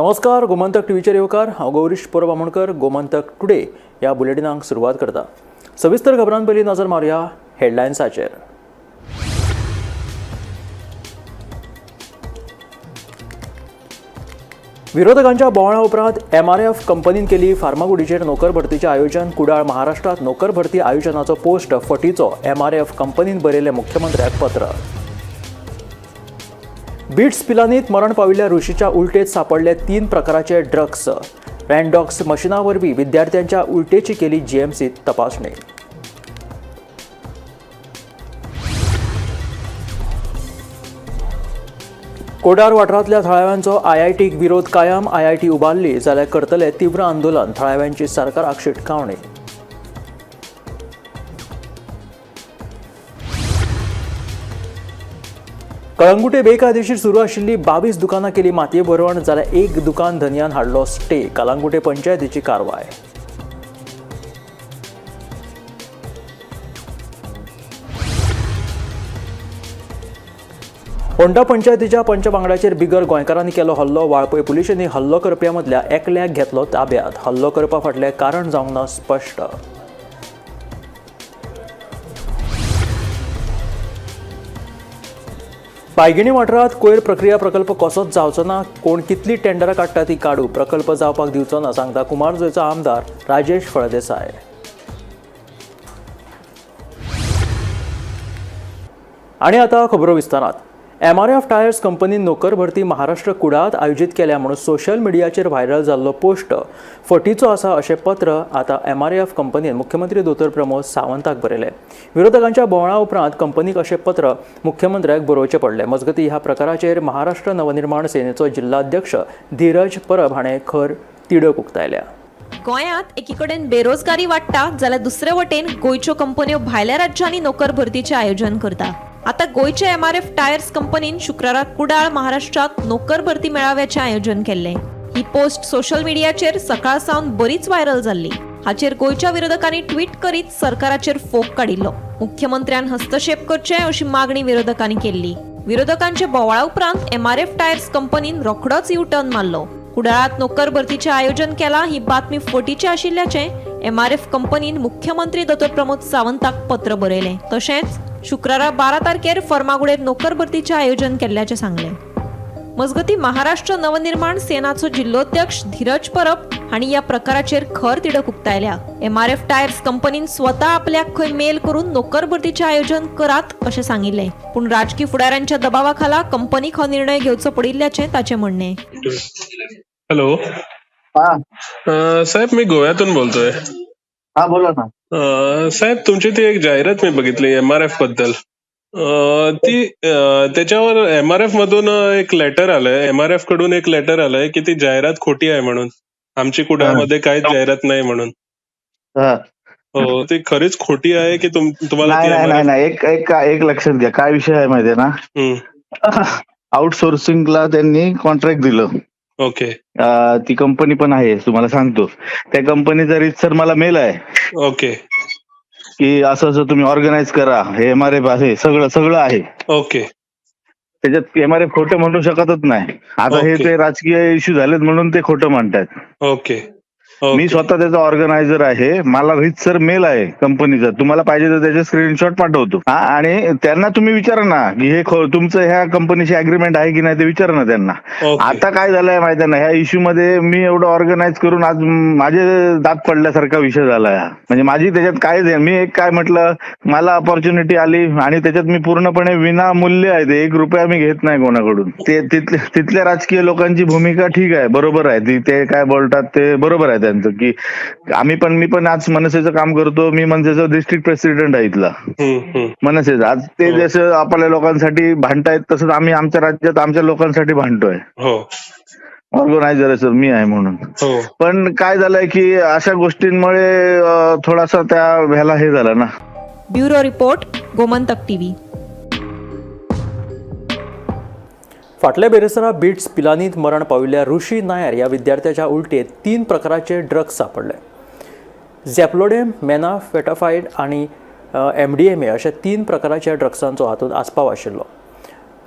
नमस्कार, गोमंतक टीव्हीचेर येवकार हांव गौरीश परब गोमंतक टुडे ह्या बुलेटिनाक सुरवात करता। सविस्तर खबरां पयलीं नजर मारया हेडलायन्साचेर। विरोधकांच्या बोवाळा उपरांत MRF कंपनीन केली फार्मागुडीचेर नोकर भरतीचें आयोजन। कुडाळ महाराष्ट्रात नोकर भरती आयोजनाचो पोस्ट फटीचो MRF कंपनीन बरयलें मुख्यमंत्र्याक पत्र। बीट्स पिलांनीत मरण पाविल्ल्या ऋषीच्या उलटेत सापडले 3 प्रकाराचे ड्रग्स। रॅन्डॉक्स मशिना वरवीं विद्यार्थ्यांच्या उलटेची केली GMCत तपासणी। कोडार वाठारांतल्या थळाव्यांचो IITक विरोध कायम। IIT उबारली जाल्यार करतले तीव्र आंदोलन, थळाव्यांची सरकाराक शिटकावणी। कळंगुटे बेकायदेशीर सुरू आशिल्ली 22 दुकानां केली मातये भरवण, जाल्यार 1 दुकान धन्यान हाडलो स्टे। कळंगुटे पंचायतीची कारवाय। फोंडा पंचायतीच्या पंचवांगडाचेर बिगर गोंयकारांनी केलो हल्लो। वाळपय पुलिसांनी हल्लो करप्यां मदल्या एकल्याक घेतलो ताब्यांत। हल्लो करपा फाटलें कारण जावंक ना स्पश्ट। पायगिणी वाठारांत कोयर प्रक्रिया प्रकल्प कसोच जावचो ना। कोण कितली टेंडरां काडटा ती काडू, प्रकल्प जावपाक दिवचो ना, सांगता कुमारजुंयचो आमदार राजेश फळदेसाय। आनी आतां खबरो विस्तारांत। MRF टायर्स कंपनीन नोकर भरती महाराष्ट्र कुडाळांत आयोजीत केल्या म्हणून सोशल मिडियाचेर व्हायरल जाल्लो पोस्ट फटीचो आसा अशें पत्र आतां MRF कंपनीन मुख्यमंत्री दोतोर प्रमोद सावंताक बरयलें। विरोधकांच्या बोवाळा उपरांत कंपनीक अशें पत्र मुख्यमंत्र्याक बरोवचें पडलें। मजगतीं ह्या प्रकाराचेर महाराष्ट्र नवनिर्माण सेनेचो जिल्हाध्यक्ष धीरज परब हाणें खर तिडक उक्तायल्या। गोंयांत एकीकडेन बेरोजगारी वाडटा जाल्यार दुसरे वटेन गोंयच्यो कंपन्यो भायल्या राज्यांनी नोकर भरतीचें आयोजन करता। आता गोयचे MRF टायर्स कंपनीन शुक्राराक कुडाळ महाराष्ट्रात नोकर भरती मेळाव्याचे आयोजन केल्ले। ही पोस्ट सोशल मिडियाचेर सकाळ सावन बरीच व्हायरल जाल्ली। हाचेर गोयच्या विरोधकांनी ट्वीट करीत सरकाराचेर फोग काडिल्लो। मुख्यमंत्र्यान हस्तक्षेप करचे अशी मागणी विरोधकांनी केल्ली। विरोधकांचे बोवाळा उपरांत MRF टायर्स कंपनीन रोखडोच यू-टर्न मारलो। कुडाळात नोकर भरतीचे आयोजन केला ही बातमी फटीची आशिल्ल्याचे MRF कंपनीन मुख्यमंत्री दोतोर प्रमोद सावंताक पत्र बरयलें। तशेंच शुक्रारा 12 तारखेर फर्मागुडेर नोकर भरतीचे आयोजन केल्ल्याचे सांगलें। मजगतीं महाराष्ट्र नवनिर्माण सेनाचो जिल्लोध्यक्ष धीरज परब हांणी ह्या प्रकाराचेर खर तिडक उक्तायल्या। MRF टायर्स कंपनीन स्वता आपल्याक खंय मेल करून नोकर भरतीचे आयोजन करात अशें सांगिल्लें, पूण राजकीय फुडाऱ्यांच्या दबावा खाला कंपनीक हो निर्णय घेवचो पडिल्ल्याचें ताचें म्हणणें। हॅलो, साहेब मी गोव्यातून बोलतोय। हा बोला ना। साहेब तुमची ती एक जाहिरात मी बघितली MRF बद्दल। ती त्याच्यावर MRF मधून एक लेटर आलंय, MRF कडून एक लेटर आलंय की ती जाहिरात खोटी आहे म्हणून, आमची कुडाळमध्ये काहीच जाहिरात नाही म्हणून। हो, ती खरीच खोटी आहे की तुम्हाला? नाही, एक लक्षात घ्या, काय विषय आहे माहितीये ना, आउटसोर्सिंगला त्यांनी कॉन्ट्रॅक्ट दिलं। ओके, ती कंपनी पण आहे, तुम्हाला सांगतो त्या कंपनीचा रीतसर मला मेल आहे। ओके, की असं असं तुम्ही ऑर्गनाईज करा, हे MRF आहे, सगळं आहे। ओके, त्याच्यात MRF खोटं म्हणू शकतच नाही। आता हे ते राजकीय इश्यू झालेत म्हणून ते खोटं म्हणतात। ओके, मी स्वतः त्याचा ऑर्गनायझर आहे, मला रीतसर मेल आहे कंपनीचा, तुम्हाला पाहिजे तर त्याचे स्क्रीनशॉट पाठवतो। आणि त्यांना तुम्ही विचारा ना की हे तुमचं ह्या कंपनीशी अग्रीमेंट आहे की नाही, ते विचारा ना त्यांना। आता काय झालंय माहिती ना, ह्या इश्यू मध्ये मी एवढं ऑर्गनाईज करून आज माझे दात पडल्यासारखा विषय झालाय। म्हणजे माझी त्याच्यात काय, मी एक काय म्हटलं, मला अपॉर्च्युनिटी आली आणि त्याच्यात मी पूर्णपणे विनामूल्य आहे, ते 1 रुपया मी घेत नाही कोणाकडून। ते तिथल्या राजकीय लोकांची भूमिका ठीक आहे, बरोबर आहे, ते काय बोलतात ते बरोबर आहे की मी पण आज मनसेचं काम करतो। मी मनसेचा डिस्ट्रिक्ट प्रेसिडेंट आहे इथला मनसेचा। आज ते जसं आपल्या लोकांसाठी भांडतायत तसंच आम्ही आमच्या राज्यात आमच्या लोकांसाठी भांडतोय। ऑर्गनायझर सर मी आहे म्हणून। पण काय झालंय की अशा गोष्टींमुळे थोडासा त्या ह्याला हे झालं ना। Bureau report, Gomantak TV. फाटल्या बेरेसरा बीट्स पिलांनीत मरण पाविल्ल्या ऋषी नायर ह्या विद्यार्थ्याच्या उलटेत 3 प्रकाराचे ड्रग्स सापडले। झॅप्लोडेम, मेनाफेटाफाईड आणि MDMA अशा 3 प्रकाराच्या ड्रग्सांचो हातूंत आस्पाव आशिल्लो।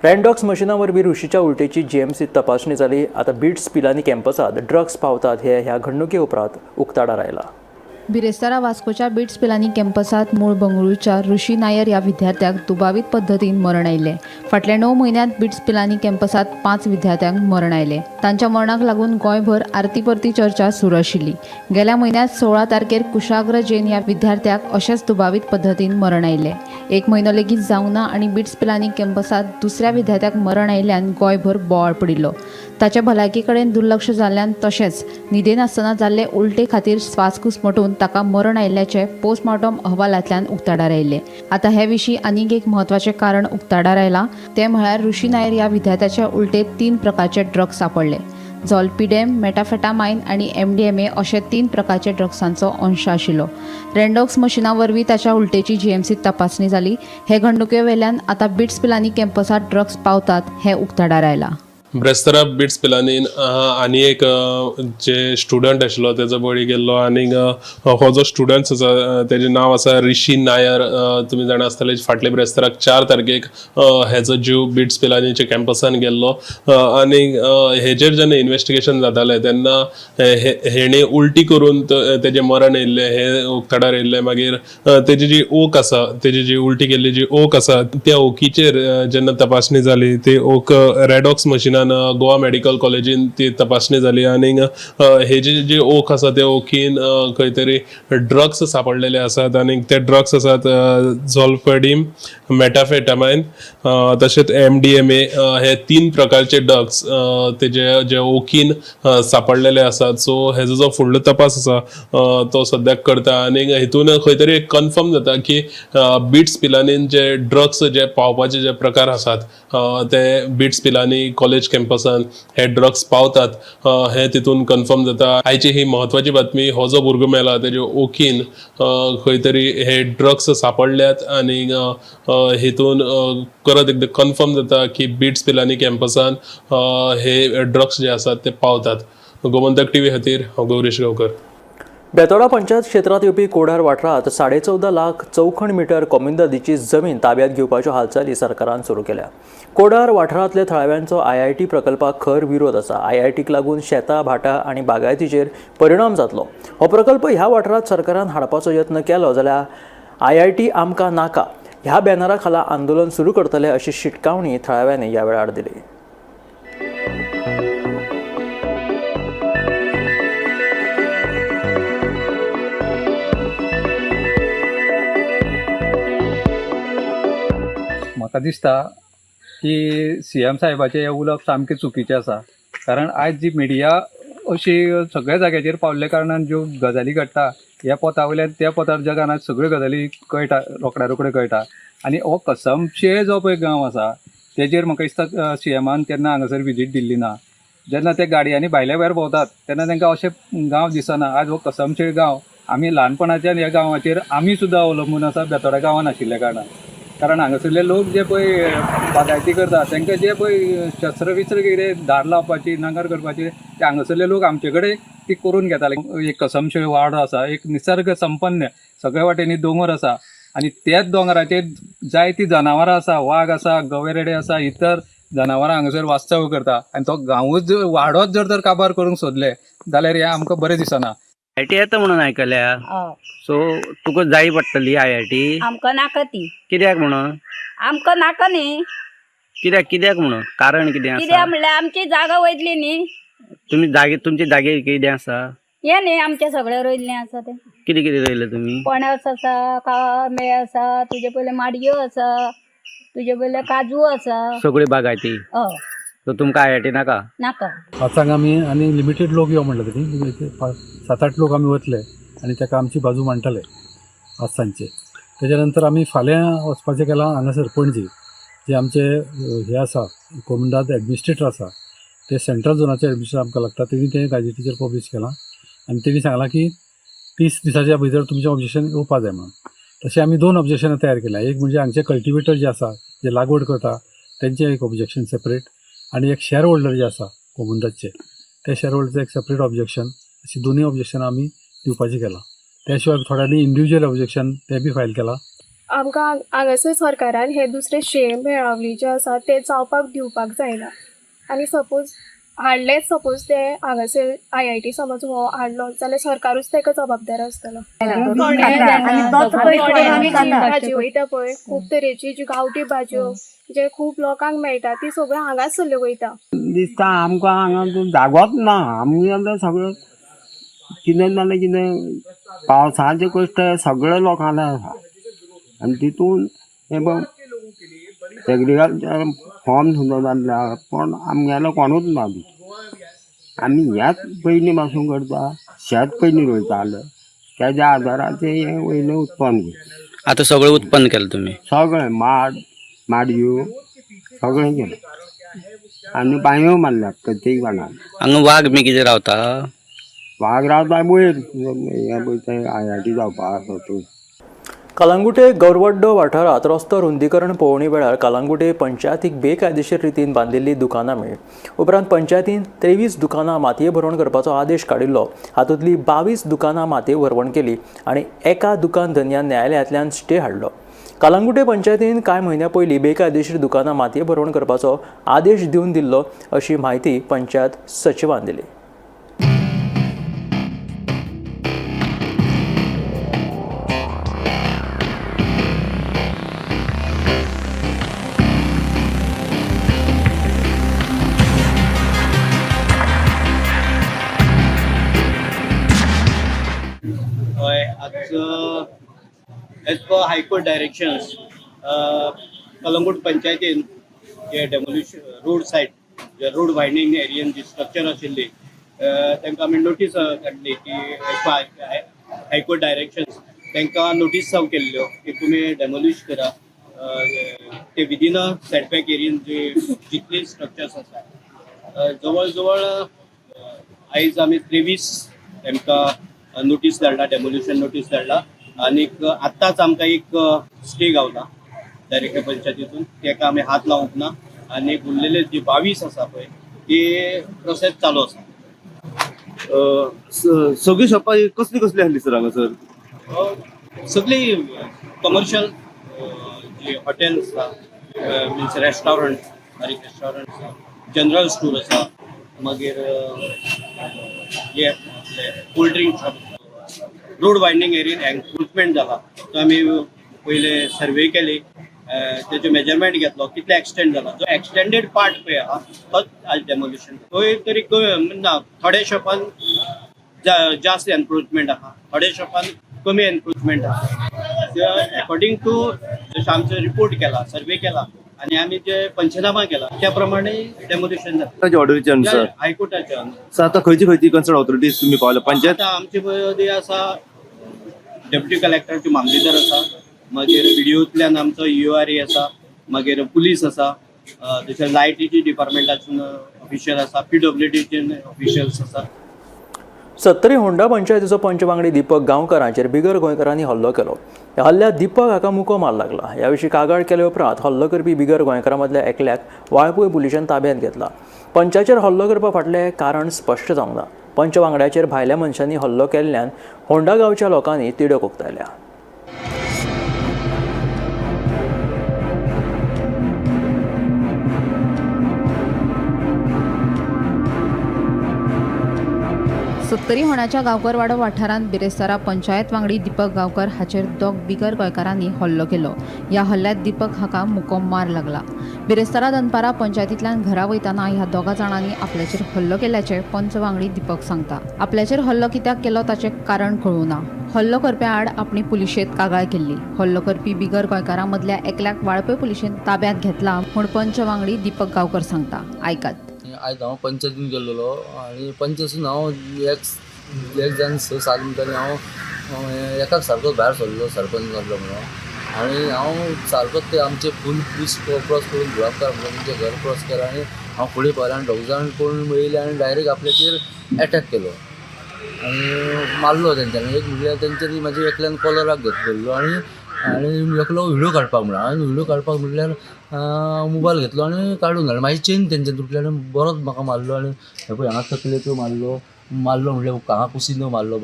रॅन्डॉक्स मशिना वरवीं रुशीच्या उलटेची जीएमसीत तपासणी जाली. आतां बिट्स पिलांनी कॅम्पसात ड्रग्स पावतात हे ह्या घडणुके उपरांत उक्ताडार आयला. बिरेस्तारा वास्कोच्या बिट्स पिलांनी कॅम्पसात मूळ बंगळुरूच्या ऋषी नायर ह्या विद्यार्थ्याक दुबावीत पद्दतीन मरण आयले. फाटल्या 9 म्हयन्यांत बिट्स पिलांनी कॅम्पसात 5 विद्यार्थ्यांक मरण आयले. तांच्या मरणाक लागून गोंयभर आरती परती चर्चा सुरू आशिल्ली. गेल्या म्हयन्यात 16 तारखेर कुशाग्र जैन ह्या विद्यार्थ्याक अशेंच दुबावीत पद्दतीन मरण आयले. 1 म्हयनो लेगीत जावंक ना आनी बिट्स पिलांनी कॅम्पसात दुसऱ्या विद्यार्थ्याक मरण आयिल्ल्यान गोंयभर बोवाळ पडिल्लो. ताच्या भलायके कडेन दुर्लक्ष जाल्ल्यान तशेंच न्हिदेन आसतना जाल्ले उलटे खातीर स्वास घुस्मटून ताका मरण आयिल्ल्याचे पोस्टमॉर्टम अहवालांतल्यान उक्ताडार आयले. आतां हे विशीं आनीक एक म्हत्वाचें कारण उक्ताडार आयलां तें म्हळ्यार ऋषी नायर ह्या विद्यार्थ्याच्या उलटेत 3 प्रकारचे ड्रग्स सापडले. झॉल्पिडेम, मेटाफेटामाइन आनी MDMA अशे 3 प्रकारचे ड्रग्सांचो अंश आशिल्लो. रॅन्डॉक्स मशिना वरवीं ताच्या उलटेची जीएमसीत तपासणी जाली. हे घडणुके वेल्यान आतां बिट्स पिलांनी कॅम्पसात ड्रग्स पावतात हें उक्ताडार आयलां. ब्रेस्तारा बिट्स पिलांनीन आनी एक जे स्टुडंट आशिल्लो तेजो बळी गेल्लो. आनीक हो जो स्टुडंट आसा तेजें नांव आसा ऋषी नायर. तुमी जाणा आसतले फाटले ब्रेस्ताराक 4 तारखेक हेजो जीव बिट्स पिलांनीच्या कॅम्पसान गेल्लो. आनीक हेजेर जेन्ना इन्वेस्टिगेशन जातालें तेन्ना हेणे उलटी करून तेजें मरण येयल्लें हे उक्ताडार येयल्लें. मागीर तेजी जी ओक आसा, तेजी जी उलटी केल्ली जी ओक आसा त्या ओकीचेर जेन्ना तपासणी जाली ती ओक रॅडॉक्स मशिनान गोवा मेडिकल कॉलेजीन ती तपासणी जाली. आनीक हेजी जी ओक आसा त्या ओकीन खंय तरी ड्रग्स सापडलेले आसात. आनीक ते ड्रग्स आसात झॉल्पिडेम, मेटाफेटामाइन तशेंच MDMA हे 3 प्रकारचे ड्रग्स तेजे जे ओकीन सापडलेले आसात. सो हेजो जो फुडलो तपास आसा तो सद्याक करता. आनीक हितून खंय तरी कन्फर्म जाता की बिट्स पिलांनीन जे ड्रग्स जे पावपाचे जे प्रकार आसात ते बिट्स पिलांनी कॉलेज कॅम्पसान हे ड्रग्स पावतात हे तितून कन्फर्म जाता. आयची ही महत्वाची बातमी. हो जो भुरगो मेला तेजे ओकीन खंय तरी हे ड्रग्स सापडल्यात. आनीक हितून परत एकदा कन्फर्म जाता की बिट्स पिलांनी कॅम्पसान हे ड्रग्स जे आसात ते पावतात. गोमंतक TV खातीर हांव गौरीश गांवकर. बेतोडा पंचायत क्षेत्रात येवपी कोडार वाठारात 14.5 लाख चौखण मीटर कोमिंदादीची जमीन ताब्यात घेवपाच्यो हालचाली सरकारान सुरू केल्या. कोडार वाठारांतल्या थळाव्यांचो IIT प्रकल्पाक खर विरोध आसा. IITक लागून शेतां, भाटां आनी बागायतीचेर परिणाम जातलो. हो प्रकल्प ह्या वाठारांत सरकारान हाडपाचो यत्न केलो जाल्यार IIT आमकां नाका ह्या बॅनरा खाला आंदोलन सुरू करतले अशी शिटकावणी थळाव्यांनी ह्या वेळार दिली. म्हाका दिसता की CM साहेबाचे हे उलोवप सामकें चुकीचें आसा. कारण आयज जी मिडिया अशी सगळ्या जाग्याचेर पावल्ल्या कारणान ज्यो गजाली घडटा ह्या पोता वयल्यान त्या पोतार जगान आज सगळ्यो गजाली कळटा, रोखड्या कळटा. आनी हो कसमशे जो पळय गांव आसा तेजेर म्हाका दिसता CMान तेन्ना हांगासर विजीट दिल्ली ना. जेन्ना ते गाडयांनी भायल्या भायर भोंवतात तेन्ना तांकां अशें गांव दिसना. आज हो कसमशे गांव आमी ल्हानपणाच्यान ह्या गांवाचेर आमी सुद्दां अवलंबून आसा बेतोडा गांवान आशिल्ल्या कारणान. कारण हांगासरले लोक जे पळय बागायती करतात तांकां जे पळय शस्त्र विस्त्र कितें धार लावपाची, नांगर करपाची ते हांगासरले लोक आमचे कडेन ती करून घेताले. एक कसमशे वाडो आसा, एक निसर्ग संपन्न सगळ्या वाटेनी दोंगर आसा आनी त्याच दोंगराचेर जायतीं जनावरां आसा, वाघ आसा, गवेरेडे आसा, इतर जनावरां हांगासर वास्तव्य करता. आनी तो गांवूच वाडोच जर तर काबार करूंक सोदले जाल्यार हें आमकां बरें दिसना. IIT येता म्हणून आयकल्या. सो तुका जाय पडटली IIT? आमकां नाका ती. कित्याक म्हणून? आमकां नाका न्ही. कित्याक म्हणून? कारण कितें कित्याक आसा? म्हणल्यार आमची जागा वयतली न्ही. तुमची जागे कितें आसा? हे न्ही आमचे सगळें रोयल्लें आसा तें. कितें रोयलें तुमी? पणस आसा, कामे आसा, तुजे पयले माडयो आसा, तुजे पयले काजू आसा. सगळी बागायती. हय. सो तुमकां IIT नाका? नाका. वाचांक आमी आनी लिमिटेड लोक यो म्हणले तरी 7-8 लोक आमी वतले आनी ताका आमची बाजू मांडटले आज सांजचे. तेच्या नंतर आमी फाल्यां वचपाचें केलां हांगासर पणजी. जे आमचे हे आसा कोमुंदाद एडमिनिस्ट्रेटर आसा ते सेंट्रल झोनाचे एडमिनिस्ट्रेटर आमकां लागता. तेणी तें गाजेटीचेर पब्लीश केलां आनी तेणी सांगलां की 30 दिसाच्या भितर तुमचें ऑब्जेक्शन येवपा जाय म्हणून. तशें आमी 2 ऑब्जेक्शनां तयार केल्या. एक म्हणजे हांगचे कल्टिवेटर जे आसा जे लागवड करता तेंचें एक ऑब्जेक्शन सेपरेट आनी एक शेअर होल्डर जे आसा कोमुंदादचे त्या शेअर होल्डरचं एक सेपरेट ऑब्जेक्शन. अशी दोन्ही ऑब्जेक्शनां आमी दिवपाचीं केलां. त्या शिवाय थोड्यांनी इंडिव्हिज्युअल ऑब्जेक्शन ते बी फायल केलां. आमकां हांगासर सरकारान हे दुसरे मेळावली जे आसा ते जावपाक दिवपाक जायना आनी सपोज हाडलेच सपोज ते हांगासर IIT समज हो हाडलो जाल्यार सरकारूच ताका जबाबदार आसतलो. भाजी वयता पळय खूब तरेची जी गांवठी भाजयो जे खूब लोकांक मेळटा ती सगळ्यो हांगाच सल्ल्यो वयता. दिसता आमकां हांगा जागोच ना. आमी आतां सगळें कितें जालें कितें पावसाचे कश्ट सगळे लोकांक आसा आनी तितून हे पळय एग्रिकल्चर फॉर्म सुद्दां जाल्ले आहा पण आमगेलो कोणूच ना. आमी ह्याच पयलीं पासून करता, शेत पयलीं रोयताले, तेज्या आदाराचेर हें वयलें उत्पन्न करता. आता सगळं उत्पन्न केलं तुम्ही. सगळें माडयो सगळें केलें आनी बांयो मारल्यात प्रत्येक जाणांक. हांगा वाघ बी कितें रावता? वाघ रावता वयर हे पळय ते IIT जावपा आसा थंय. कलांगुटे गौरवड्डो वाठारात रस्तो रुंदीकरण पळोवणी वेळार कलांगुटे पंचायतीक बेकायदेशीर रितीन बांदिल्ली दुकानां मेळ्ळी. उपरांत पंचायतीन 23 दुकानां मातये भरवण करपाचो आदेश काडिल्लो. हातूंतली 22 दुकानां मातये भरवण केली आनी एका दुकान धन्यान न्यायालयांतल्यान स्टे हाडलो. कलांगुटे पंचायतीन कांय म्हयन्या पयलीं बेकायदेशीर दुकानां मातये भरवण करपाचो आदेश दिवन दिल्लो अशी म्हायती पंचायत सचिवान दिली. As per high court directions Calangute पंचायतीन जे डेमोल्यूशन रोड सायड जे रोड वायडनींग एरियन जी स्ट्रक्चर आशिल्ली तांकां आमी नोटीस काडली की एज पर हायकोर्ट डायरेक्शन्स तांकां नोटीस सर्व केल्ल्यो की तुमी डेमोलिश करा ते विदीन अ सेटबॅक एरियन जे जितली स्ट्रक्चर्स आसा. जवळ जवळ आयज आमी 23 तांकां नोटीस धाडला, डेमोल्यूशन नोटीस धाडला आनी आत्ताच आमकां एक स्टे गावला डायरेक्टर पंचायतीतून ताका आमी हात लावंक ना आनी उरलेले जी 22 आसा पळय ती प्रोसेस चालू आसा. सगळी शॉपां कसली कसली आसली सर हांगासर? सगळी कमर्शियल जी हॉटेल्स आसा मिन्स रेस्टॉरंट बारीक रेस्टॉरंट आसा, जनरल स्टोर आसा, मागीर हे cold drink shop, road widening एरियन एन्क्रोचमेंट जाला तो आमी पयले सर्वे केली, तेजो मेजरमेंट घेतलो कितले एक्सटेंड जाला. जो एक्सटेंडेड पार्ट पळय आहा तोच आज डेमोल्यूशन. थंय तरी ना थोड्या शॉपान जास्त एन्क्रोचमेंट आहा, थोड्या शॉपान कमी एन्क्रोचमेंट आहा. अकॉर्डिंग टू जसो आमचो रिपोर्ट केला, सर्वे केला आनी आमी जे पंचनामा केला त्या प्रमाणे डेमोल्यूशन जाता ऑर्डरीचे अनुसार हायकोर्टाच्या अनुसार. सर आता खंयची कन्सर्न ऑथॉरिटीज तुम्ही पावल्या? पंचायत आतां आमचे मदीं आसा डेप्युटी कलेक्टरचे मामलेदार आसा, मागीर BDOंतल्यान आमचो URA आसा, मागीर पुलीस आसा, तशें लायटीची डिपार्टमेंटासून ऑफिशियल आसा, PWDचे ऑफिशियल्स आसा. सत्तरी होंडा पंचायतीचो पंच वांगडी दीपक गांवकारांचेर बिगर गोंयकारांनी हल्लो केलो. ह्या हल्ल्यात दीपक हाका मुको मार लागला. ह्या विशीं कागाळ केले उपरांत हल्लो करपी बिगर गोंयकारां मदल्या एकल्याक वाळपय पुलिशेन ताब्यांत घेतला. पंचाचेर हल्लो करपा फाटलें कारण स्पश्ट जावंक ना. पंच वांगड्याचेर भायल्या मनशांनी हल्लो केल्ल्यान होंडा गांवच्या लोकांनी तिडक उक्तायल्या. सत्तरी होण्याच्या गांवकरवाडो वाठारांत बिरेस्तारा पंचायत वांगडी दीपक गांवकर हाचेर दोग बिगर गोंयकारांनी हल्लो केलो. ह्या हल्ल्यात दीपक हाका मुको मार लागला. बिरेस्तारा दनपारा पंचायतींतल्यान घरा वयताना ह्या दोगा जाणांनी आपल्याचेर हल्लो केल्याचे पंच वांगडी दीपक सांगता. आपल्याचेर हल्लो कित्याक केलो ताचें कारण कळूना. हल्लो करप्या आड आपणी पुलिशेंत कागाळ केल्ली. हल्लो करपी बिगर गोंयकारां मदल्या एकल्याक वाळपय पुलिशेन ताब्यांत घेतला म्हूण पंच वांगडी दीपक गांवकर सांगता. आयकात. आयज हांव पंचायतीन गेल्लो आनी पंचायतीन हांव एक जाण 6-7 मिनटांनी हांव एकाक सारको भायर सरलो सरपंच जाल्लो म्हणून आनी हांव सारको ते आमचे फूल पुलीस क्रॉस करून जुळावकार म्हणून तेंचे घर क्रॉस केला आनी हांव फुडें पावलें आनी दोग जाण कोण मेळिल्ले आनी डायरेक्ट आपल्याचेर एटॅक केलो आनी मारलो तेंच्यांनी. एक म्हणल्यार तेंच्यांनी म्हाज्या एकल्यान कॉलराक धरलो आनी एकलो व्हिडिओ काडपाक म्हणून हांवें व्हिडिओ काडपाक म्हटल्यार मोबायल घेतलो आनी काडून घालो. म्हाजी चेन तेंच्यान तुटली आनी बरोच म्हाका मारलो आनी हे पळय हांगा तकलेचो मारलो, मारलो म्हणले हांगा कुसिनो मारलो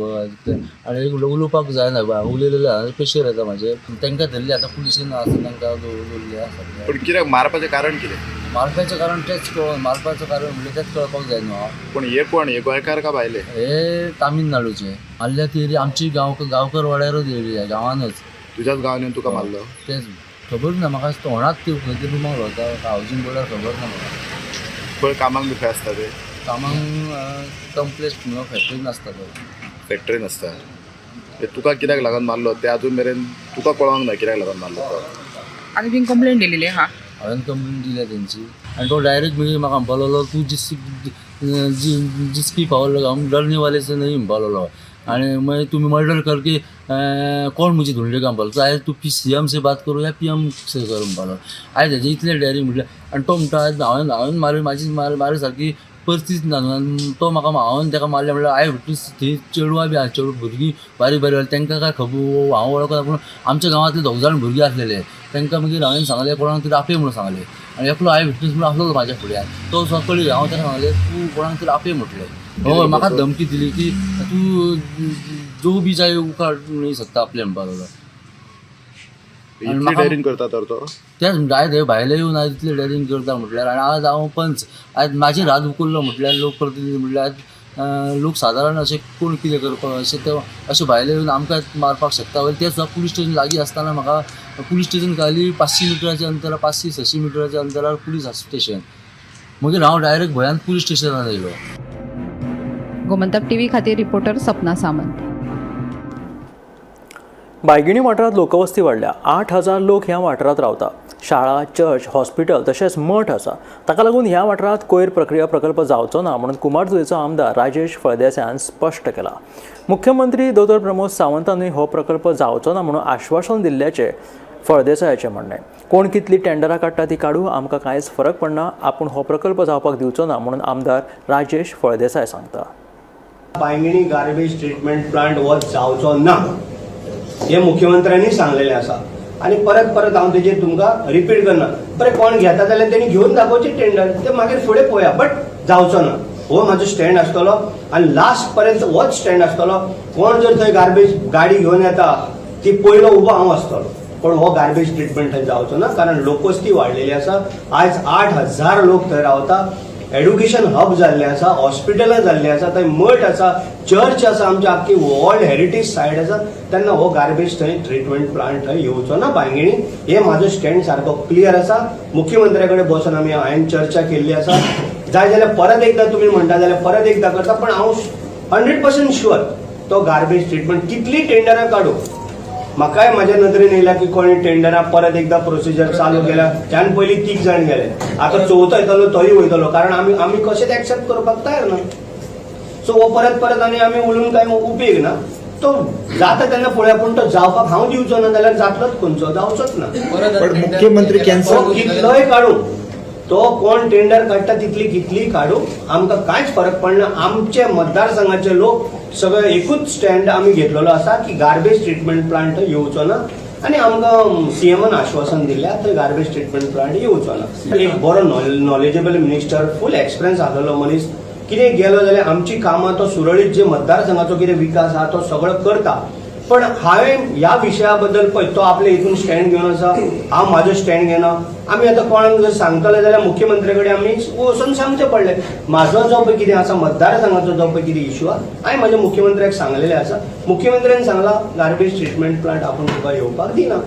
आनी उलोवपाक जायना उलयलें प्रेशर येता म्हाजे तांकां धरली आतां पुलिशेन आसा तांकां दवरले आसा पण कित्याक मारपाचें कारण कितें? मारपाचें कारण तेंच कळोन मारपाचें कारण म्हणजे तेंच कळपाक जाय न्हू. पण हे कोण हे गोंयकार का भायले? हे तामिळनाडूचे मारल्या ती एरिया आमची गांवकर वाड्यारूच एरिया गांवानच. तुज्याच गांवान येवन तुका मारलो? तेच खबर ना म्हाका तोंडात ती खंय तरी रूमाक रावता हावजींग बोर्डार खबर ना म्हाका. खंय कामाक बी खंय आसता ते? कामांक कंप्लेस म्हणून फॅक्टरीन आसता तो. फॅक्टरीन आसता. ते तुका कित्याक लागून मारलो ते अजून मेरेन तुका कळोंक ना कित्याक लागून मारलो तो? आनी बीन कंप्लेंट दिलेली हा. हांवें कंप्लेंट दिल्या तेंची आनी तो डायरेक्ट म्हणजे म्हाका म्हणपाक तूं जिसकी पावलो हम डरने वाले से नहीं म्हणपाक आनी मागीर तुमी मर्डर करके कोण मुझे धुंडे काम पालो आयज तूं CM से बात करूं या PM से कर म्हणपालो. आयज हेजे इतले डॅरिंग म्हटलें आनी तो म्हणटा हांवें मारी म्हाजी मारी सारकी परिस्थिती ना न्हू. तो म्हाका हांवें ताका मारलें म्हणल्यार आय विटनस थंय चेडवां बी आसा चेडूं भुरगीं बारीक बारीक तांकां काय खबर हांव वळखना पूण आमच्या गांवांतले 2 जाण भुरगीं आसलेले तांकां मागीर हांवें सांगलें कोणाक तरी आपय म्हणून सांगलें आनी एकलो आय विटनस म्हणून आसलो म्हाज्या फुड्यान तो सकळी हांव ताका सांगलें तूं कोणाक तरी आपय म्हटलें. हय म्हाका धमकी दिली की तूं जो बी जाय उकाळ म्हणूं शकता आपले म्हणपाक लागलो. इतली डेअरिंग करता तर तो? तेच आयज हे भायले येवन आयज इतले डेअरिंग करता म्हटल्यार आनी आज हांव पंच आयज म्हाजेर हात उखल्लो म्हटल्यार लोक प्रतिनिधी म्हटल्यार लोक सादारण अशें कोण कितें करपाक अशें ते अशें भायले येवन आमकां मारपाक शकता वयले ते सुद्दां पुलीस स्टेशन लागीं आसतना म्हाका पुलीस स्टेशन खाली 500 मिटराच्या अंतरार 500-600 मिटराच्या अंतरार पुलीस स्टेशन मागीर हांव डायरेक्ट भंयान पुलीस स्टेशनार येयलो. गोमंतक TV खातीर रिपोर्टर सपना सामंत. बायगिणी वाठारांत लोकवस्ती वाडल्या. 8,000 लोक ह्या वाठारांत रावता. शाळा, चर्च, हॉस्पिटल तशेंच मठ आसा. ताका लागून ह्या वाठारांत कोयर प्रक्रिया प्रकल्प जावचो ना म्हणून कुमारजुंवेचो आमदार राजेश फळदेसायान स्पश्ट केला. मुख्यमंत्री दोतोर प्रमोद सावंतानूय हो प्रकल्प जावचो ना म्हणून आश्वासन दिल्ल्याचें फळदेसायाचें म्हणणें. कोण कितली टेंडरां काडटा ती काडूं आमकां कांयच फरक पडना. आपूण हो प्रकल्प जावपाक दिवचो ना म्हणून आमदार राजेश फळदेसाय सांगता. बायगिणी गार्बेज ट्रीटमेंट प्लांट हो जावचो ना हे मुख्यमंत्र्यांनी सांगलेलें आसा आनी परत हांव तेजेर तुमकां रिपीट करना. बरें कोण घेता जाल्यार तेणी घेवन दाखोवचें टेंडर ते मागीर फुडें पळोवया बट जावचो ना हो म्हाजो स्टँड आसतलो आनी लास्ट पर्यंत होच स्टँड आसतलो. कोण जर थंय गार्बेज गाडी घेवन येता ती पयलो उबो हांव आसतलो पण हो गार्बेज ट्रीटमेंट थंय जावचो ना कारण लोकवस्ती वाडलेली आसा. आयज 8,000 लोक थंय रावता. एड्युकेशन हब जाल्लें आसा, हॉस्पिटलां जाल्लीं आसा, थंय मठ आसा, चर्च आसा, आमची आख्खी वर्ल्ड हेरिटेज सायट आसा. तेन्ना हो गार्बेज थंय ट्रीटमेंट प्लांट थंय येवचो ना बायगिणी. हे म्हाजो स्टँड सारको क्लियर आसा. मुख्यमंत्र्या कडेन बसून हांवें चर्चा केल्ली आसा. जाय जाल्यार परत एकदां तुमी म्हणटा जाल्यार परत एकदां करता पण हांव 100% शुअर तो गार्बेज ट्रीटमेंट कितली टेंडरां काडूं म्हाकाय म्हाज्या नदरेन येयला की कोणी टेंडरां परत एकदां प्रोसिजर चालू केल्या. त्यान पयलीं 3 जाण गेले आतां 4थो येतलो तोय वयतलो कारण आमी कशेंच एक्सेप्ट करपाक तयार ना. सो हो परत आनी आमी उलोवन कांय उपेग ना. तो जाता तेन्ना पळोवया पूण तो जावपाक हांव दिवचो ना जाल्यार जातलोच खंयचो जावचोच ना. मुख्यमंत्री कॅन्सल कितलोय काडूं तो कोण टेंडर काडटा तितली कितली काडूं आमकां कांयच फरक पडना. आमचे मतदारसंघाचे लोक सगळे एकूच स्टँड आमी घेतलेलो आसा की गार्बेज ट्रीटमेंट प्लांट येवचो ना आनी आमकां CMन आश्वासन दिल्ल्या थंय गार्बेज ट्रीटमेंट प्लांट येवचो ना. एक बरो नॉलेजेबल मिनिस्टर फूल एक्सपिरियन्स आसलेलो मनीस कितें गेलो जाल्यार आमची कामां तो सुरळीत जे मतदारसंघाचो कितें विकास आहा तो सगळो करता. पण हांवें ह्या विशया बद्दल पळय तो आपले हितून स्टँड घेवन आसा हांव म्हाजो स्टँड घेना. आमी आतां कोणाक जर सांगतले जाल्यार मुख्यमंत्र्या कडेन आमी वचून सांगचें पडलें. म्हाजो जो पळय कितें आसा मतदारसंघाचो जो पळय कितें इशू आहा हांवें म्हाज्या मुख्यमंत्र्याक सांगलेलें आसा. मुख्यमंत्र्यान सांगला गार्बेज ट्रीटमेंट प्लांट आपूण तुका येवपाक दिना.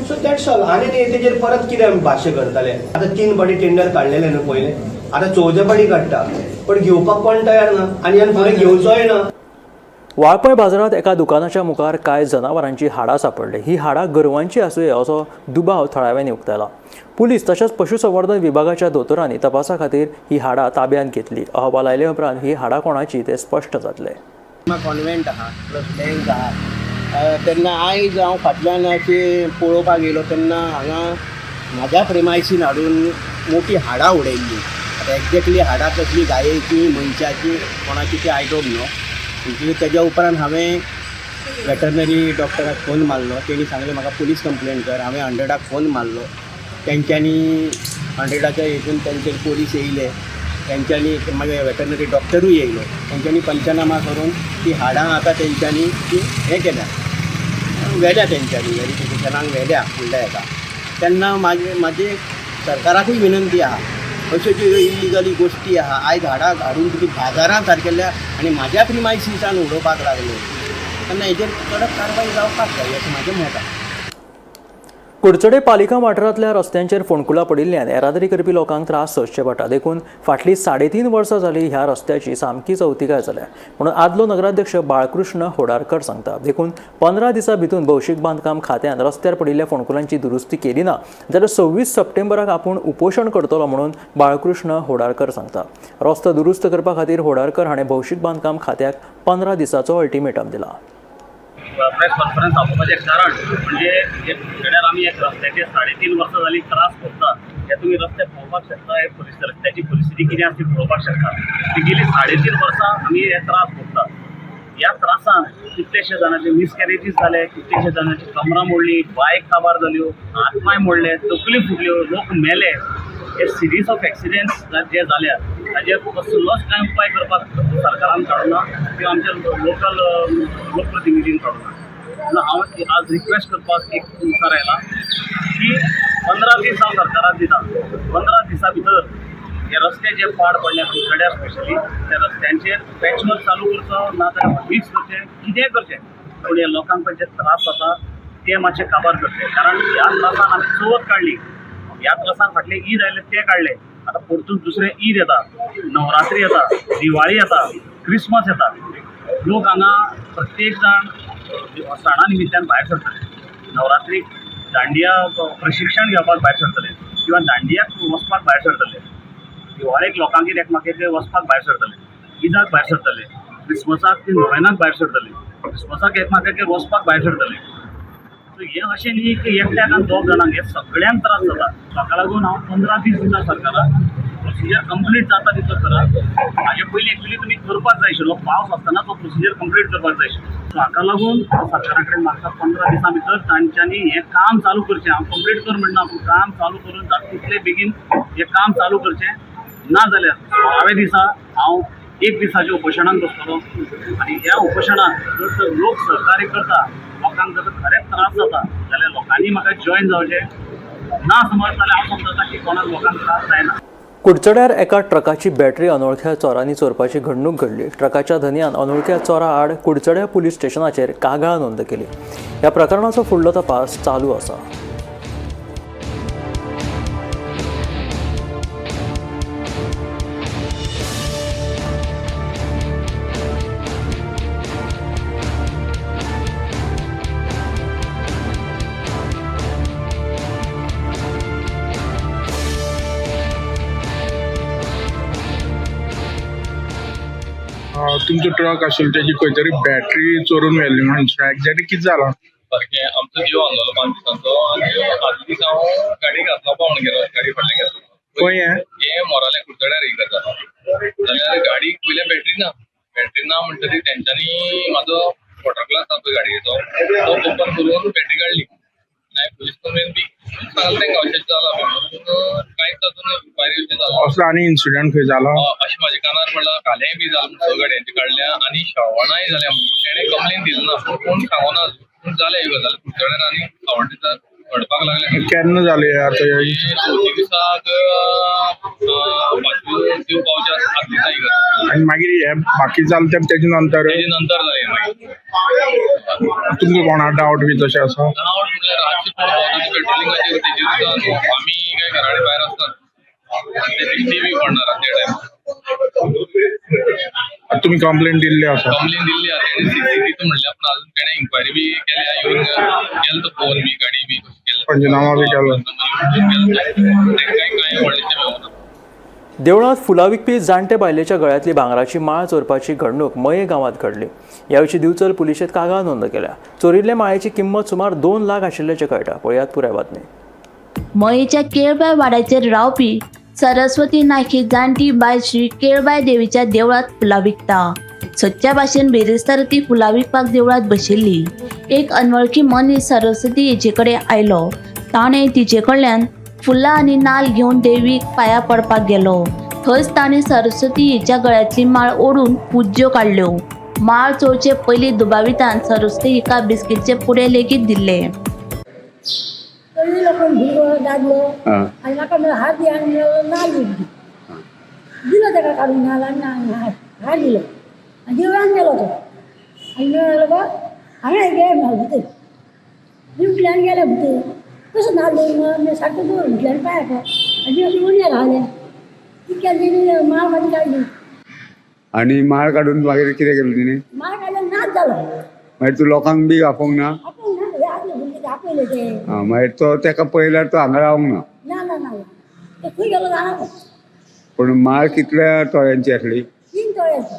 So that's all. आनी तेजेर परत कितें आमी भाश्य करतले. आतां 3 फावटी टेंडर काडलेले न्हू पयले आतां 4थ्या फावटी काडटा पण घेवपाक कोण तयार ना आनी फुडें घेवचोय ना. वाळपय बाजारात एका दुकानाच्या मुखार कांय जनावरांची हाडां सापडली. ही हाडां गोरवांची आसूंये असो दुबाव थळाव्यांनी उक्तायला. पुलीस तशेंच पशुसंवर्धन विभागाच्या दोतोरांनी तपासा खातीर ही हाडां ताब्यांत घेतली. अहवाल आयले उपरांत ही हाडां कोणाची ते स्पश्ट जातले. कॉन्व्हेंट आहा प्लस बँक आहा तेन्ना आयज हांव फाटल्यान अशें पळोवपाक गेलो तेन्ना हांगा म्हाज्या प्रेमायसीन हाडून मोठी हाडां उडयल्ली. आतां एक्झॅक्टली हाडां कसली गायेची मनशाची कोणाची ती आय डोंट नो. तेज्या उपरांत हांवें वेटरनरी डॉक्टराक फोन मारलो. तेणी सांगलें म्हाका पुलीस कंप्लेंट कर. हांवें 100क फोन मारलो. तेंच्यांनी 100च्या हितून तेंचे पुलीस येयले तेंच्यांनी मागीर वेटनरी डॉक्टरूय येयलो, तेंच्यांनी पंचनामा करून ती हाडां आतां तेंच्यांनी ती हें केल्या, व्हेल्या तेंच्यांनी व्हेरिफिकेशनाक व्हेल्या फुडल्या हेका. तेन्ना म्हाजी सरकाराकूय विनंती आहा, अश्यो ज्यो इलिगली गोश्टी आहा आयज हाडां हाडून तुमी बाजारांत सारकेल्या आनी म्हाज्या प्रिमायसीसान उडोवपाक लागले, तेन्ना हेजेर कडक कारवाय जावपाक जाय अशें म्हाजें मत आहा. कुडचडे पालिका वाठारांतल्या रस्त्यांचेर फोंडकुलां पडिल्ल्यान येरादारी करपी लोकांक त्रास सोंसचे पडटा. देखून फाटलीं 3.5 वर्सां जालीं ह्या रस्त्याची सामकी चवथिकाय जाल्या म्हणून आदलो नगराध्यक्ष बाळकृष्ण होडारकर सांगता. देखून 15 दिसां भितून भौशीक बांदकाम खात्यान रस्त्यार पडिल्ल्या फोंडकुलांची दुरुस्ती केली ना जाल्यार 26 सप्टेंबराक आपूण उपोशण करतलो म्हणून बाळकृष्ण होडारकर सांगता. रस्तो दुरुस्त करपा खातीर होडारकर हाणें भौशीक बांदकाम खात्याक 15 दिसांचो अल्टिमेटम दिला. प्रेस कॉन्फरन्स आपोवपाचें कारण म्हणजे खेड्यार आमी एक रस्त्याचे 3.5 वर्सां जालीं त्रास भोगता. हे तुमी रस्ते पळोवपाक शकता, हे रस्त्याची परिस्थिती कितें आसा ती पळोवपाक शकता. ती गेली 3.5 वर्सां आमी हे त्रास भोगता. ह्या त्रासान कितलेशे जाणांचे मिसकॅरेजीस जाले, कितलेशे जाणांची कमरां मोडली, बायक काबार जाल्यो, हातपाय मोडले, तकली फुटल्यो, लोक मेले. हे सिरीज ऑफ एक्सिडेंट्स जे जाल्या ताजेर कसलोच कांय उपाय करपाक सरकारान काडूना किंवा आमच्या लोकल लोकप्रतिनिधीन काडूना. म्हणून हांव आज रिक्वेस्ट करपाक एक मुखार आयला की 15 दीस हांव सरकाराक दिता. 15 दिसां भितर हे रस्ते जे पाड पडल्या कुडचड्यार स्पेशली त्या रस्त्यांचेर पॅचवर्क चालू करचो ना जाल्यार फिक्स करचें, कितेंय करचें, पूण हे लोकांक जे त्रास जाता ते मातशे काबार करचे. कारण ह्या त्रासान आमी चवथ काडली, ह्या त्रासान फाटले ईद आयले ते काडले, आतां परतून दुसरे ईद येता, नवरात्री येता, दिवाळी येता, क्रिसमस येता. लोक हांगा प्रत्येक जाण सणा निमित्यान भायर सरतले. नवरात्रीक दांडिया प्रशिक्षण घेवपाक भायर सरतले किंवा दांडियाक वचपाक भायर सरतले, दिवाळेक लोकांगेर एकमेकांगेर वचपाक भायर सरतले, ईदाक भायर सरतले, क्रिसमसाक ती नोवेनाक भायर सरतले, क्रिसमसाक एकमेकांगेर वचपाक भायर सरतले. सो हें अशें न्ही की एकट्याक आनी 2 जाणांक, हे सगळ्यांक त्रास जाता. ताका लागून हांव 15 दीस दिता सरकाराक, प्रोसिजर कंप्लीट जाता तितलो करात. हाजे पयलीं एक्चुली तुमी करपाक जाय आशिल्लो, पावस आसतना तो प्रोसिजर कंप्लीट करपाक जाय आशिल्लो. सो हाका लागून हांव सरकारा कडेन मागता 15 दिसां भितर तांच्यांनी हें काम चालू करचें. हांव कंप्लीट कर म्हणना, पूण काम चालू करून जाता तितले बेगीन हें काम चालू करचें. ना जाल्यार 16व्या दिसा हांव 1 दिसाच्या उपोशणाक बसतलो आनी ह्या उपोशणाक जर लोक सहकार्य करता, लोकांक जर खरेंच त्रास जाता जाल्यार लोकांनी म्हाका जॉयन जावचें. ना समज जाल्यार हांव समजता की कोणाक लोकांक त्रास जायना. कुडचड्यार एका ट्रकाची बॅटरी अनवळख्या चोरांनी चोरपाची घडणूक घडली. ट्रकाच्या धन्यान अनवळख्या चोरा आड कुडचड्या पुलीस स्टेशनाचेर कागाळ नोंद केली. ह्या प्रकरणाचो फुडलो तपास चालू आसा. तुमचो ट्रक आशिल्लो तेजी खंय तरी बॅटरी चोरून व्हेल्ली म्हणटा. एक्झॅक्टली कितें जालां? सारकें आमचो जीव आसलो 5 दिसांचो आनी आदल्या दिसा हांव गाडी घातलो पावण गेलो, गाडी फाटल्यान घेतलो. खंय हे मोराले कुडचड्यार हे करता जाल्यार गाडीक पयल्या बॅटरी ना म्हणटकीर तेंच्यांनी म्हाजो वॉटर ग्लास आसा गाडयेचो तो ओपन करून बॅटरी काडली. हांवें पुलीस कंप्लेन बी सांगलें तेंकां अशें जाला म्हणून कांयच तातूंत इन्क्वायरी अशें जालो. असलो आनी इन्सिडंट खंय जाला? अशें म्हाज्या कानार म्हणल्यार कालेय बी जालें, 6 गाडयांची काडल्या आनी शावणाय जाल्या म्हणून तेणें कंप्लेन दिली ना, कोण सांगोना. पूण जाले ह्यो गजाली कुडचड्यार आनी सावंड्डेर घडपाक लागले. केन्ना जाले आतां? 4 दिसाक 5 दिव पावचे 7 दिसा ही गजाल. आनी मागीर हे बाकी जालें तें तेजे नंतर जालें मागीर. तुमकां कोणा डावट बी तशें आसा? डावट म्हणल्यार रातची पेट्रोलिंगाचेर तेजेर आमी काय घरा कडेन भायर आसतात आनी ते टीव्ही पडना रातचे टायमार. तुम्ही कंप्लेंट दिल्ली आसा? कंप्लेन दिल्ली आसा. तेणें CCTV म्हणल्या पूण अजून तेणें इन्क्वायरी बी केल्या, येवन केलो तो फोन बी गाडी बी केलो, पंचनामा बी केलो. तेंकांय कांय व्हडलेशें मेळना. देवळांत फुलां विकपी जाणटे बायलेच्या गळ्यांतली भांगराची माळ चोरपाची घडणूक मये गांवांत घडली. ह्या विशीं दिवचल पुलिशेंत कागाळ नोंद केल्या. चोरिल्ले माळेची किंमत सुमार 2 लाख आशिल्ल्याचें कळटा. पळयात पुराय बातमी. मयेच्या केळबाय वाड्याचेर रावपी सरस्वती नायक ही जाणटी बायल श्री केळबाय देवीच्या देवळांत फुलां विकता. सदच्या भाशेन बेरेस्तार ती फुलां विकपाक देवळांत बशिल्ली. एक अनवळखी मनीस सरस्वती हेचे कडेन आयलो. ताणें तिचे कडल्यान फुलां आनी नाल्ल घेवन देवीक पांयां पडपाक गेलो. थंयच ताणें सरस्वती हिच्या गळ्यातली माळ ओढून पूज्यो काडल्यो. माळ चोळचे पयलीं दुबावितान सरस्वती हिका बिस्किटचे पुडे लेगीत दिल्ले. पयलीं लोकांक भुरगो दादलो आनी म्हाका हात दी आनी नाल दिलो ताका काडून नाल आनी हात दिलो आनी देवळान गेलो तो आनी मेळलो गो हांगा गे भितर भिटल्यान गेले भितर कसो नाल दवरून सारको दवर भिटल्यान पांयाक आनी देवाची उणयार घाले तितक्या तेणी माळ म्हाजी काडली. आणि माळ काढून मागीर कितें केलें तिणे? माळ काडल्यान नाच जालो. मागीर तूं लोकांक बी आपोवंक ना? आपूण ना हे आसले भुरगे आपयले ते. मागीर तो तेका पळयल्यार तो हांगा रावंक ना? ना ना ना ते खंय गेलो जाणा पूण माळ कितल्या तोळ्यांची आसली? 3 तोळ्याची.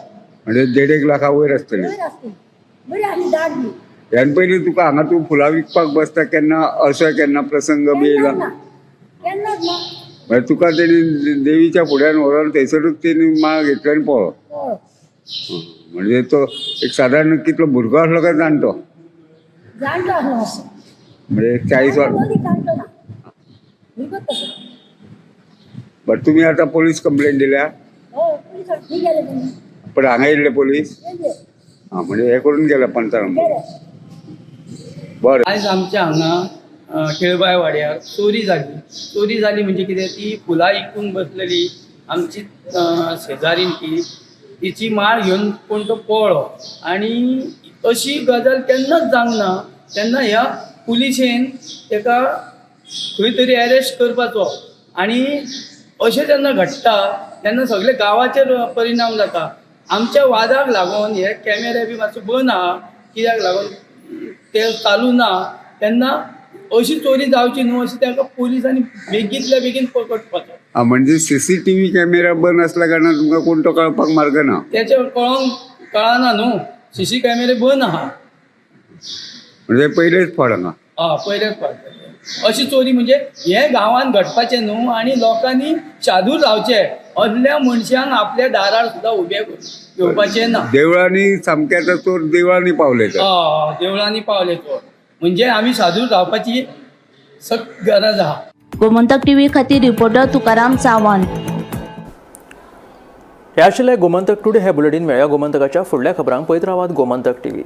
म्हणजे 1.5 लाखा वयर आसतली. बरी आसली बरी आनी दाट बी. ह्यान पयलीं तुका हांगा तूं फुलां विकपाक बसता केन्ना असो केन्ना प्रसंग बी येयला? केन्नाच ना. मागीर तुका तेणी देवीच्या फुड्यान व्हरोन थंयसरूच तेणी माळ घेतली आनी पळो. म्हणजे तो एक सादारण कितलो भुरगो आसलो काय जाणटो? जाणटो आसलो. म्हणजे 40 वर्स. जाणटो ना भुरगोच तसो. बट तुमी आतां पोलीस कंप्लेंट दिल्या? हय पुलिसाक खंय गेले तेणी. पण हांगा येयल्ले पोलीस? गेले. म्हणजे हे करून गेले पंचायत. बरें. आयज आमच्या हांगा केळबाय वाड्यार चोरी जाली म्हणजे कितें ती फुलां विकून बसलेली आमची शेजारीन ती तिची माळ घेवन कोण तो पळो आनी अशी गजाल केन्नाच जावंक ना. तेन्ना ह्या पुलिशेन ताका खंय तरी अरेस्ट करपाचो आनी अशें जेन्ना घडटा तेन्ना सगळे गांवाचेर परिणाम जाता. आमच्या वादाक लागून हे कॅमेरे बी मातसो बंद आहा कित्याक लागून ते चालू ना तेन्ना अशी चोरी जावची न्हू अशी तांकां पुलिसांनी बेगींतल्या बेगीन पकडपाचो. म्हणजे CCTV कॅमेरा बंद असल्या कारणान तुमकां कोण तो कळपाक मार्ग ना? त्याचे कळना न्हू. CC कॅमेरे बंद आहा. म्हणजे पयलेच फावट हांगा? पयलेच फावट अशी चोरी म्हणजे हे गांवांत घडपाचें न्हू आनी लोकांनी शादूर रावचे. असल्या मनशांक आपल्या दारार सुद्दां उबे घेवपाचें ना. देवळांनी सामके आतां चोर देवळांनी पावले. देवळांनी पावले चोर म्हणजे आमी सादूर रावपाची सख्त गरज आहा. गोमंतक TV खातीर रिपोर्टर तुकाराम सावंत. हे आशिल्ले गोमंतक टुडे हे बुलेटीन. मेळ्या गोमंतकाच्या फुडल्या खबरांक पळयत रावात गोमंतक TV.